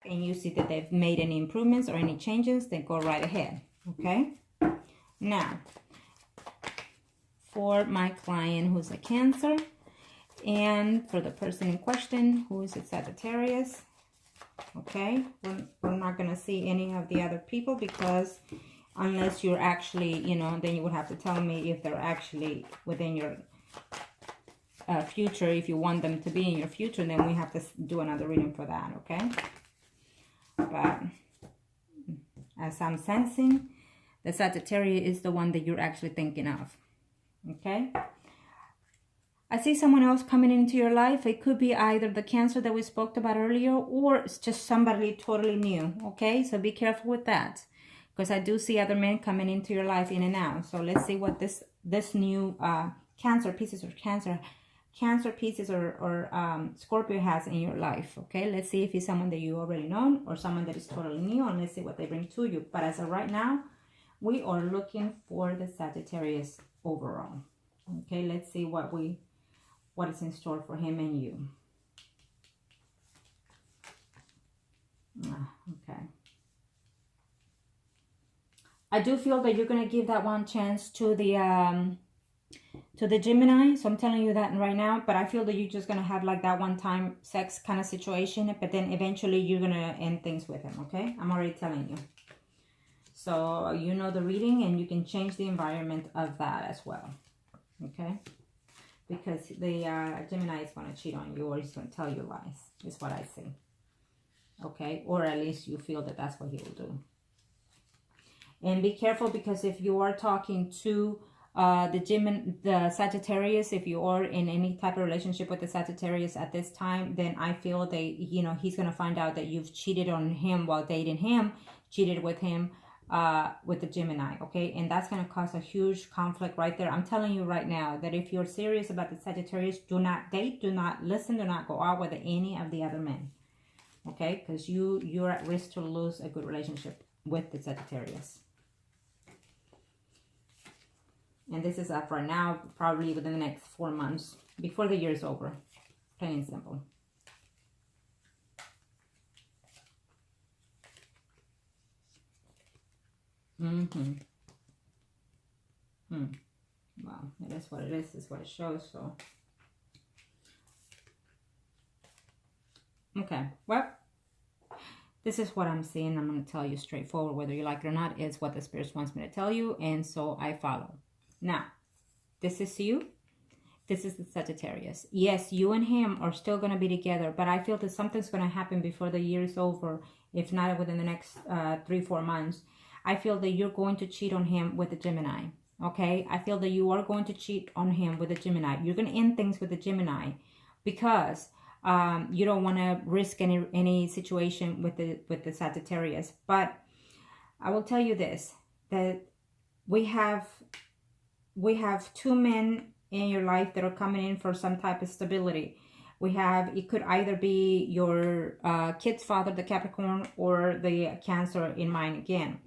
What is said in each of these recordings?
and you see that they've made any improvements or any changes, then go right ahead, okay? Now, for my client who's a Cancer, and for the person in question who is a Sagittarius, okay? We're not going to see any of the other people, because unless you're actually, you know, then you would have to tell me if they're actually within your future. If you want them to be in your future, then we have to do another reading for that, okay? But as I'm sensing, the Sagittarius is the one that you're actually thinking of, okay? I see someone else coming into your life. It could be either the Cancer that we spoke about earlier, or it's just somebody totally new, okay? So be careful with that, because I do see other men coming into your life in and out. So let's see what this new Cancer pieces or Scorpio has in your life, okay? Let's see if he's someone that you already know or someone that is totally new, and let's see what they bring to you. But as of right now, we are looking for the Sagittarius overall, okay? Let's see what is in store for him and you. Okay. I do feel that you're going to give that one chance to the Gemini. So I'm telling you that right now, but I feel that you're just going to have like that one time sex kind of situation, but then eventually you're going to end things with him, okay? I'm already telling you. So you know the reading, and you can change the environment of that as well, okay? Because the Gemini is going to cheat on you, or he's going to tell you lies, is what I see. Okay? Or at least you feel that that's what he will do. And be careful, because if you are talking to the Sagittarius, if you are in any type of relationship with the Sagittarius at this time, then I feel that, you know, he's going to find out that you've cheated on him while dating him, cheated with him, with the Gemini, okay? And that's going to cause a huge conflict right there. I'm telling you right now that if you're serious about the Sagittarius, do not date, do not listen, do not go out with any of the other men, okay? Because you're at risk to lose a good relationship with the Sagittarius. And this is up right now, probably within the next 4 months, before the year is over. Plain and simple. Well, it is what it is what it shows, so. Okay, well, this is what I'm seeing. I'm going to tell you straightforward, whether you like it or not. It's what the Spirit wants me to tell you, and so I follow. Now, this is you. This is the Sagittarius. Yes, you and him are still going to be together, but I feel that something's going to happen before the year is over, if not within the next 3-4 months. I feel that you're going to cheat on him with the Gemini, okay? I feel that you are going to cheat on him with the Gemini. You're going to end things with the Gemini, because you don't want to risk any situation with the Sagittarius. But I will tell you this, that we have 2 men in your life that are coming in for some type of stability. It could either be your kid's father, the Capricorn, or the Cancer in mine again.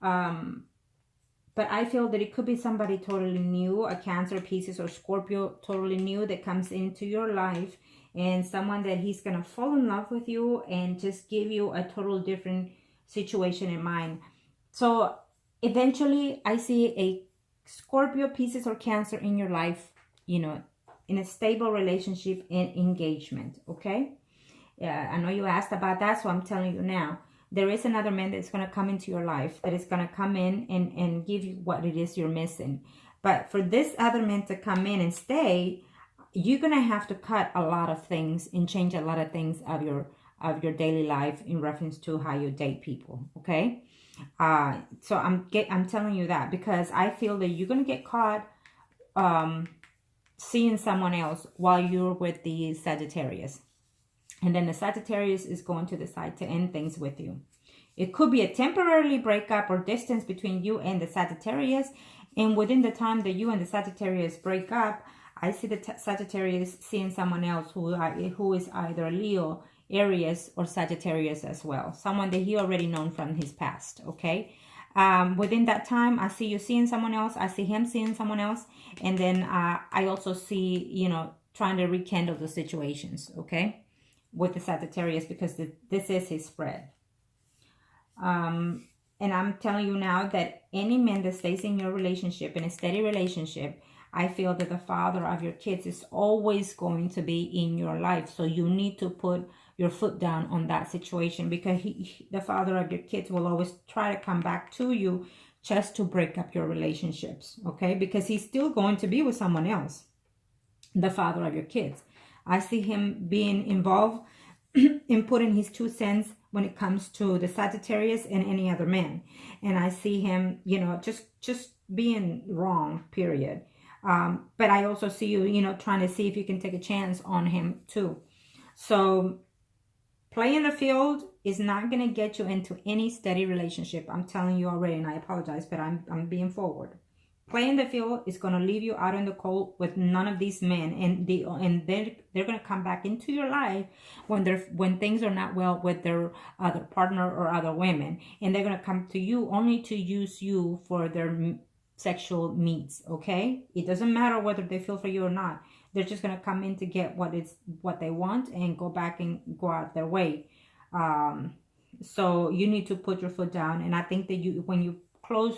But I feel that it could be somebody totally new, a Cancer, Pisces, or Scorpio, totally new, that comes into your life, and someone that he's going to fall in love with you and just give you a total different situation in mind. So eventually I see a Scorpio, Pisces, or Cancer in your life, you know, in a stable relationship and engagement, okay? Yeah, I know you asked about that, so I'm telling you now. There is another man that's going to come into your life, that is going to come in and give you what it is you're missing. But for this other man to come in and stay, you're going to have to cut a lot of things and change a lot of things of your daily life in reference to how you date people, okay? So I'm telling you that because I feel that you're going to get caught seeing someone else while you're with the Sagittarius. And then the Sagittarius is going to decide to end things with you. It could be a temporary breakup or distance between you and the Sagittarius. And within the time that you and the Sagittarius break up, I see the Sagittarius seeing someone else who is either Leo, Aries, or Sagittarius as well. Someone that he already known from his past, okay? Within that time, I see you seeing someone else. I see him seeing someone else. And then I also see, you know, trying to rekindle the situations, okay? with the Sagittarius, because this is his spread. And I'm telling you now that any man that stays in your relationship, in a steady relationship, I feel that the father of your kids is always going to be in your life. So you need to put your foot down on that situation, because the father of your kids will always try to come back to you just to break up your relationships, okay? Because he's still going to be with someone else, the father of your kids. I see him being involved in putting his 2 cents when it comes to the Sagittarius and any other man. And I see him, you know, just being wrong, period. But I also see you, you know, trying to see if you can take a chance on him too. So playing the field is not going to get you into any steady relationship. I'm telling you already, and I apologize, but I'm being forward. Playing the field is going to leave you out in the cold with none of these men, and they're going to come back into your life when things are not well with their other partner or other women, and they're going to come to you only to use you for their sexual needs. Okay, it doesn't matter whether they feel for you or not. They're just going to come in to get what they want and go back and go out their way. So you need to put your foot down, and I think that when you close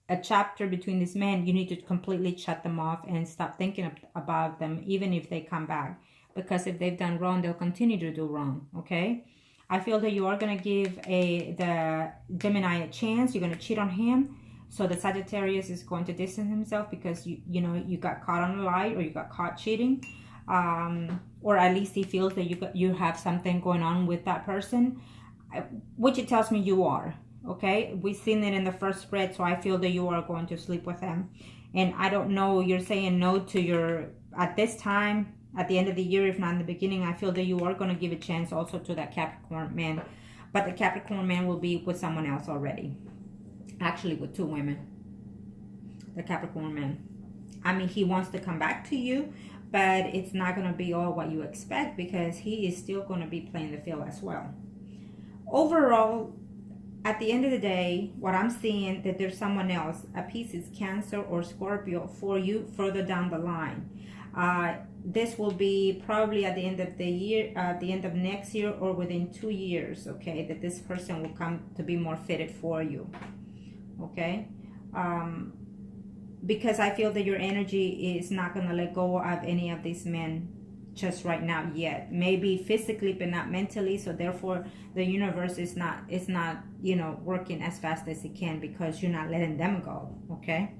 a chapter between these men, you need to completely shut them off and stop thinking about them, even if they come back, because if they've done wrong, they'll continue to do wrong. Okay, I feel that you are going to give the Gemini a chance. You're going to cheat on him, so the Sagittarius is going to distance himself because you know you got caught on a lie, or you got caught cheating, or at least he feels that you have something going on with that person, which it tells me you are. Okay, we've seen it in the first spread, so I feel that you are going to sleep with him. And I don't know, you're saying no to your, at this time, at the end of the year, if not in the beginning, I feel that you are going to give a chance also to that Capricorn man. But the Capricorn man will be with someone else already. Actually, with 2 women. The Capricorn man. I mean, he wants to come back to you, but it's not going to be all what you expect, because he is still going to be playing the field as well. Overall, at the end of the day, what I'm seeing, that there's someone else, a Pisces, Cancer, or Scorpio for you further down the line. This will be probably at the end of the year, at the end of next year, or within 2 years, okay, that this person will come to be more fitted for you, okay? Because I feel that your energy is not going to let go of any of these men just right now yet. Maybe physically, but not mentally. So therefore the universe is not you know, working as fast as it can, because you're not letting them go. Okay,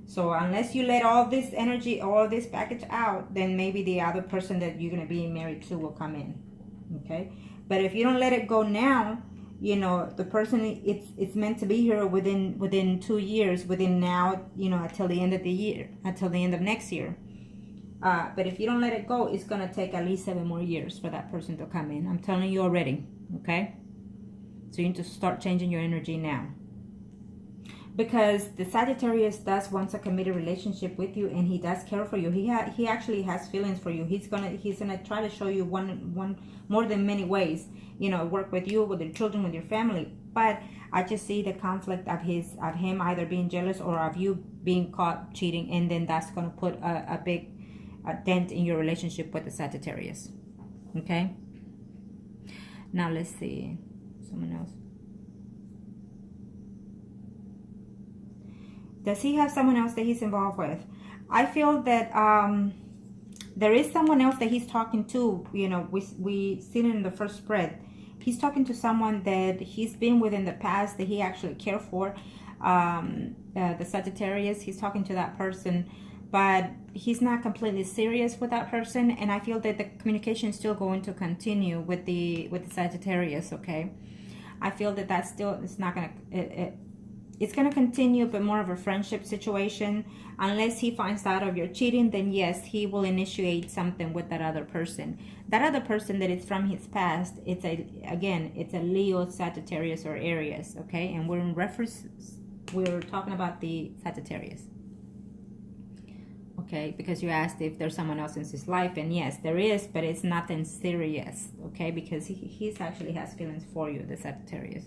so unless you let all this energy, all this package out, then maybe the other person that you're going to be married to will come in. Okay, but if you don't let it go now, you know, the person, it's meant to be here within 2 years, within now, you know, until the end of the year, until the end of next year. But if you don't let it go, it's going to take at least 7 more years for that person to come in. I'm telling you already, okay? So you need to start changing your energy now. Because the Sagittarius does want a committed relationship with you, and he does care for you. He actually has feelings for you. He's gonna try to show you one more than many ways. You know, work with you, with your children, with your family. But I just see the conflict of him either being jealous or of you being caught cheating, and then that's gonna put a big dent in your relationship with the Sagittarius. Okay, now let's see someone else. Does he have someone else that he's involved with? I feel that there is someone else that he's talking to. You know, we seen it in the first spread. He's talking to someone that he's been with in the past, that he actually cared for. The Sagittarius, he's talking to that person, but he's not completely serious with that person, and I feel that the communication is still going to continue with the Sagittarius. Okay, I feel that that's still, it's not gonna, it's gonna continue, but more of a friendship situation. Unless he finds out of your cheating, then yes, he will initiate something with that other person. That other person that is from his past, it's a Leo, Sagittarius, or Aries. Okay, and we're talking about the Sagittarius. Okay, because you asked if there's someone else in his life, and yes, there is, but it's nothing serious. Okay, because he actually has feelings for you, the Sagittarius.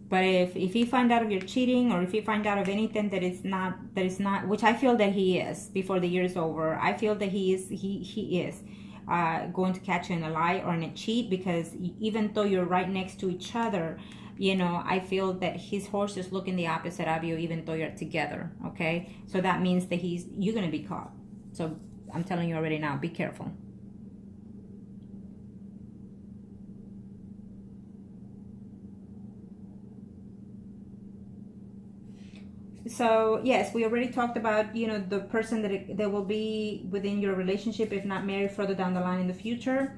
But if he find out of your cheating, or if he find out of anything that is not, which I feel that he is, before the year is over, I feel that he is going to catch you in a lie or in a cheat, because even though you're right next to each other, you know, I feel that his horse is looking the opposite of you, even though you're together. Okay, so that means that you're gonna be caught. So I'm telling you already now, be careful. So yes, we already talked about, you know, the person that will be within your relationship, if not married, further down the line in the future.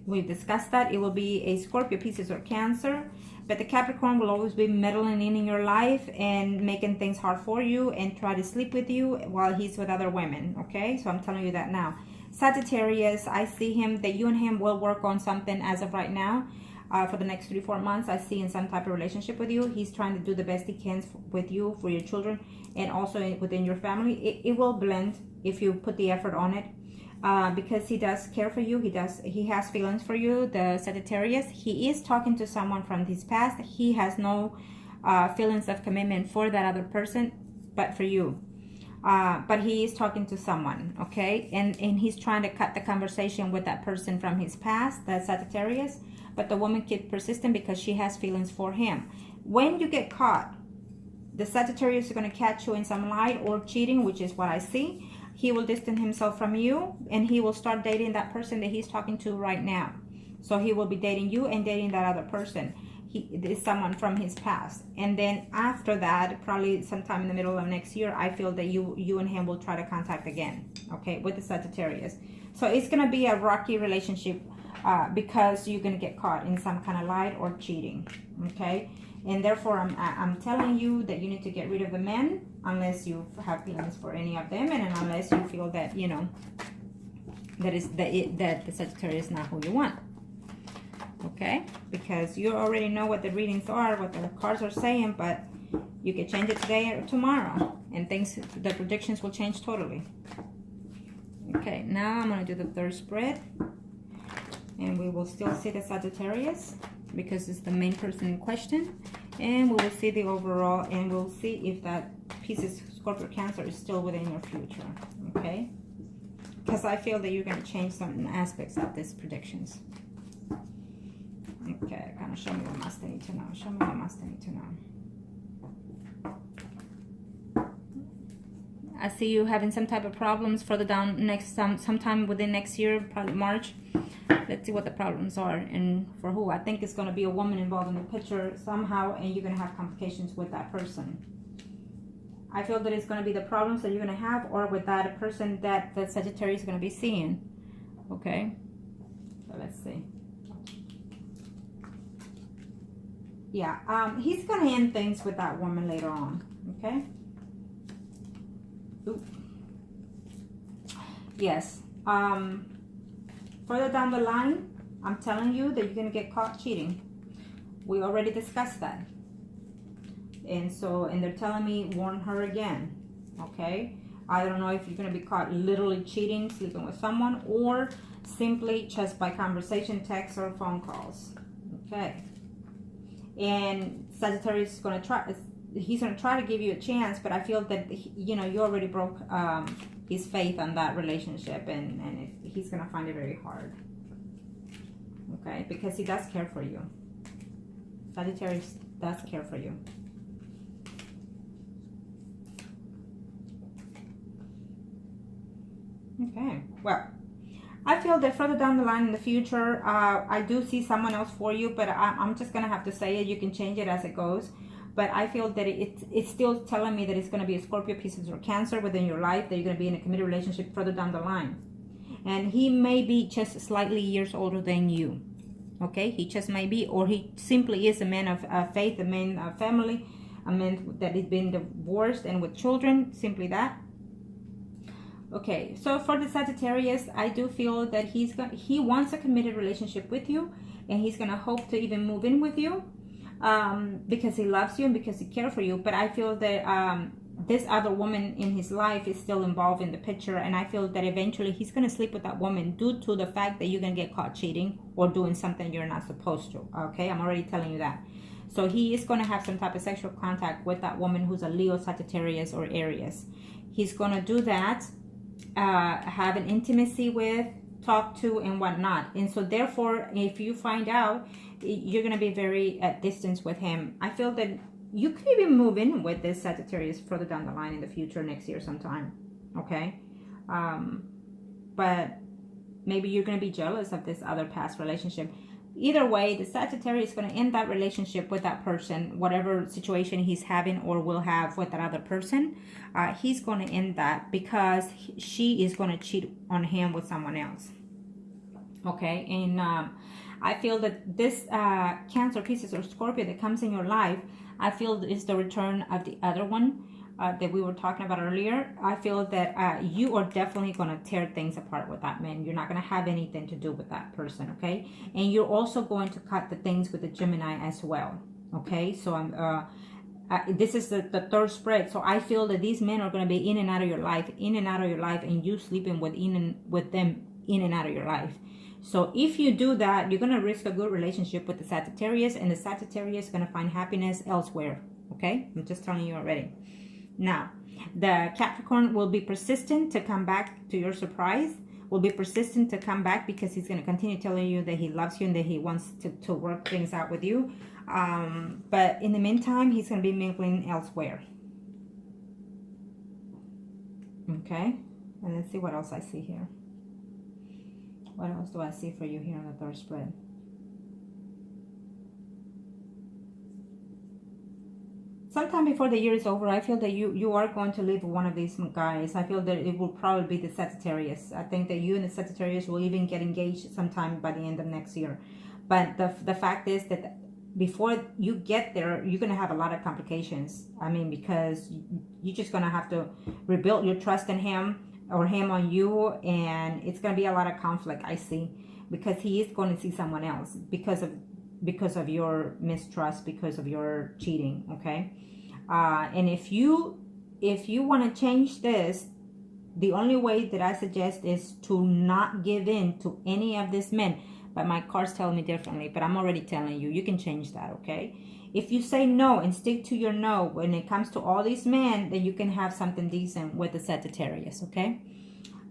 We've discussed that. It will be a Scorpio, Pisces, or Cancer. But the Capricorn will always be meddling in your life and making things hard for you and try to sleep with you while he's with other women. Okay, so I'm telling you that now. Sagittarius, I see him, that you and him will work on something as of right now. For the next 3-4 months, I see in some type of relationship with you. He's trying to do the best he can with you, for your children, and also within your family. It will blend if you put the effort on it, because he does care for you. He has feelings for you, the Sagittarius. He is talking to someone from his past. He has no feelings of commitment for that other person, but for you. But he is talking to someone, okay? And he's trying to cut the conversation with that person from his past, that Sagittarius. But the woman keeps persistent because she has feelings for him. When you get caught, the Sagittarius is going to catch you in some lie or cheating, which is what I see. He will distance himself from you, and he will start dating that person that he's talking to right now. So he will be dating you and dating that other person. He is someone from his past. And then after that, probably sometime in the middle of next year, I feel that you and him will try to contact again, okay, with the Sagittarius. So it's going to be a rocky relationship, because you're going to get caught in some kind of lie or cheating, okay? And therefore, I'm telling you that you need to get rid of the men unless you have feelings for any of them, and unless you feel that, you know, that the Sagittarius is not who you want, okay? Because you already know what the readings are, what the cards are saying, but you can change it today or tomorrow, and the predictions will change totally. Okay, now I'm going to do the third spread. And we will still see the Sagittarius, because it's the main person in question. And we will see the overall, and we'll see if that Pisces, Scorpio, Cancer is still within your future. Okay? Because I feel that you're going to change certain aspects of these predictions. Okay, kind of show me what must I need to know. Show me what must I need to know. I see you having some type of problems further down sometime within next year, probably March. Let's see what the problems are and for who. I think it's going to be a woman involved in the picture somehow, and you're going to have complications with that person. I feel that it's going to be the problems that you're going to have, or with that person that the Sagittarius is going to be seeing. Okay, so let's see. Yeah, he's going to end things with that woman later on. Okay. Ooh. Yes. Further down the line, I'm telling you that you're going to get caught cheating. We already discussed that. And they're telling me, warn her again. Okay? I don't know if you're going to be caught literally cheating, sleeping with someone, or simply just by conversation, text, or phone calls. Okay? And Sagittarius is going to try, he's going to try to give you a chance, but I feel that, you know, you already broke his faith on that relationship, and he's going to find it very hard. Okay? Because he does care for you. Sagittarius does care for you. Okay, well, I feel that further down the line in the future, I do see someone else for you, but I'm just going to have to say it. You can change it as it goes. But I feel that it's still telling me that it's going to be a Scorpio, Pisces, or Cancer within your life, that you're going to be in a committed relationship further down the line. And he may be just slightly years older than you. Okay, he just may be, or he simply is a man of faith, a man of family, a man that has been divorced and with children, simply that. Okay, so for the Sagittarius, I do feel that he wants a committed relationship with you, and he's gonna hope to even move in with you, because he loves you and because he cares for you. But I feel that this other woman in his life is still involved in the picture, and I feel that eventually he's going to sleep with that woman due to the fact that you're going to get caught cheating or doing something you're not supposed to. Okay, I'm already telling you that. So he is going to have some type of sexual contact with that woman who's a Leo, Sagittarius, or Aries. He's going to do that, have an intimacy with, talk to, and whatnot. And so therefore, if you find out, you're going to be very at distance with him. I feel that you could even move in with this Sagittarius further down the line in the future, next year sometime. Okay, but maybe you're going to be jealous of this other past relationship. Either way, the Sagittarius is going to end that relationship with that person, whatever situation he's having or will have with that other person. He's going to end that because she is going to cheat on him with someone else. Okay, and I feel that this Cancer, Pisces, or Scorpio that comes in your life, I feel is the return of the other one that we were talking about earlier. I feel that you are definitely going to tear things apart with that man. You're not going to have anything to do with that person, okay? And you're also going to cut the things with the Gemini as well, okay? So this is the third spread. So I feel that these men are going to be in and out of your life, and you sleeping with them in and out of your life. So if you do that, you're going to risk a good relationship with the Sagittarius, and the Sagittarius is going to find happiness elsewhere. Okay? I'm just telling you already. Now, the Capricorn will be persistent to come back to your surprise, will be persistent to come back because he's going to continue telling you that he loves you and that he wants to work things out with you. But in the meantime, he's going to be mingling elsewhere. Okay? And let's see what else I see here. What else do I see for you here on the third spread? Sometime before the year is over, I feel that you are going to live with one of these guys. I feel that it will probably be the Sagittarius. I think that you and the Sagittarius will even get engaged sometime by the end of next year. But the fact is that before you get there, you're going to have a lot of complications. I mean, because you're just going to have to rebuild your trust in him, or him on you, and it's going to be a lot of conflict, I see, because he is going to see someone else because of your mistrust, because of your cheating. Okay, and if you want to change this, the only way that I suggest is to not give in to any of these men. But my cards tell me differently, but I'm already telling you, you can change that. Okay, if you say no and stick to your no when it comes to all these men, then you can have something decent with the Sagittarius, okay?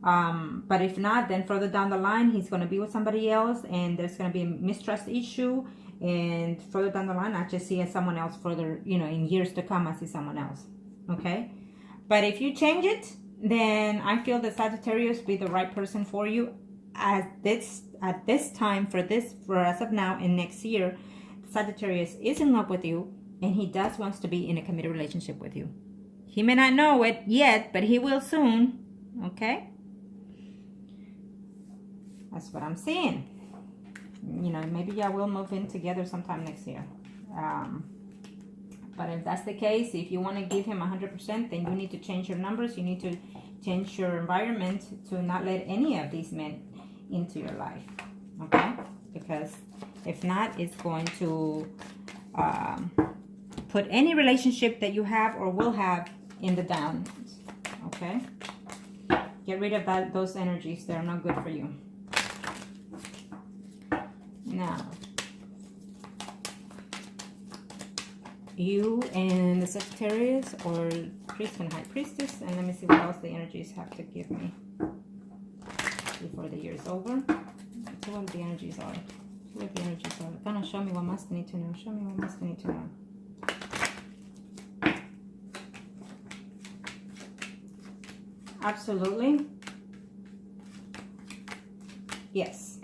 But if not, then further down the line, he's going to be with somebody else, and there's going to be a mistrust issue. And further down the line, I just see someone else further, in years to come, I see someone else, okay? But if you change it, then I feel that Sagittarius be the right person for you at this time, for as of now and next year. Sagittarius is in love with you, and he does wants to be in a committed relationship with you. He may not know it yet, but he will soon. Okay? That's what I'm seeing. Maybe y'all will move in together sometime next year. But if that's the case, if you want to give him 100%, then you need to change your numbers. You need to change your environment to not let any of these men into your life. Okay? Because if not, it's going to put any relationship that you have or will have in the downs. Okay? Get rid of those energies. They're not good for you. Now, you and the Sagittarius, or Priest and High Priestess, and let me see what else the energies have to give me before the year is over. Let's see what the energies are. What the energies are. Gonna show me what must need to know. Show me what must need to know. Absolutely. Yes.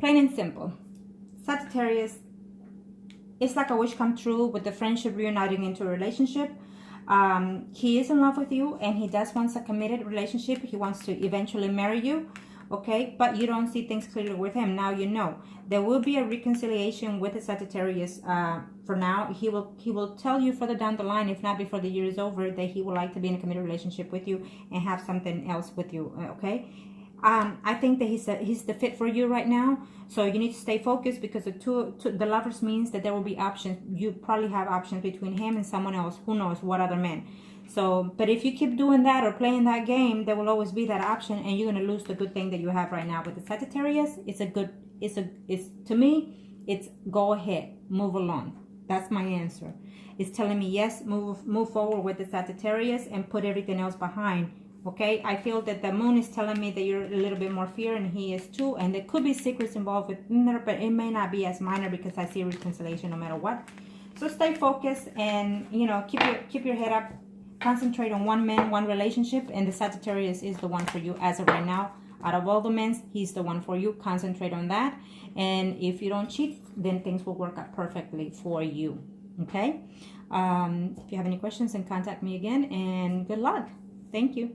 Plain and simple. Sagittarius, it's like a wish come true with the friendship reuniting into a relationship. He is in love with you, and he does want a committed relationship. He wants to eventually marry you. Okay, but you don't see things clearly with him. Now you know. There will be a reconciliation with the Sagittarius. For now, he will tell you further down the line, if not before the year is over, that he would like to be in a committed relationship with you and have something else with you. Okay, I think that he's the fit for you right now. So you need to stay focused, because the lovers means that there will be options. You probably have options between him and someone else. Who knows what other man? So, but if you keep doing that or playing that game, there will always be that option, and you're going to lose the good thing that you have right now with the Sagittarius. It's to me, it's go ahead, move along. That's my answer. It's telling me, yes, move forward with the Sagittarius and put everything else behind. Okay, I feel that the moon is telling me that you're a little bit more fear, and he is too, and there could be secrets involved within there, but it may not be as minor because I see reconciliation no matter what. So stay focused, and you know, keep your head up. Concentrate on one man, one relationship, and the Sagittarius is the one for you as of right now. Out of all the men, he's the one for you. Concentrate on that, and if you don't cheat, then things will work out perfectly for you. Okay. If you have any questions, then contact me again, and good luck. Thank you.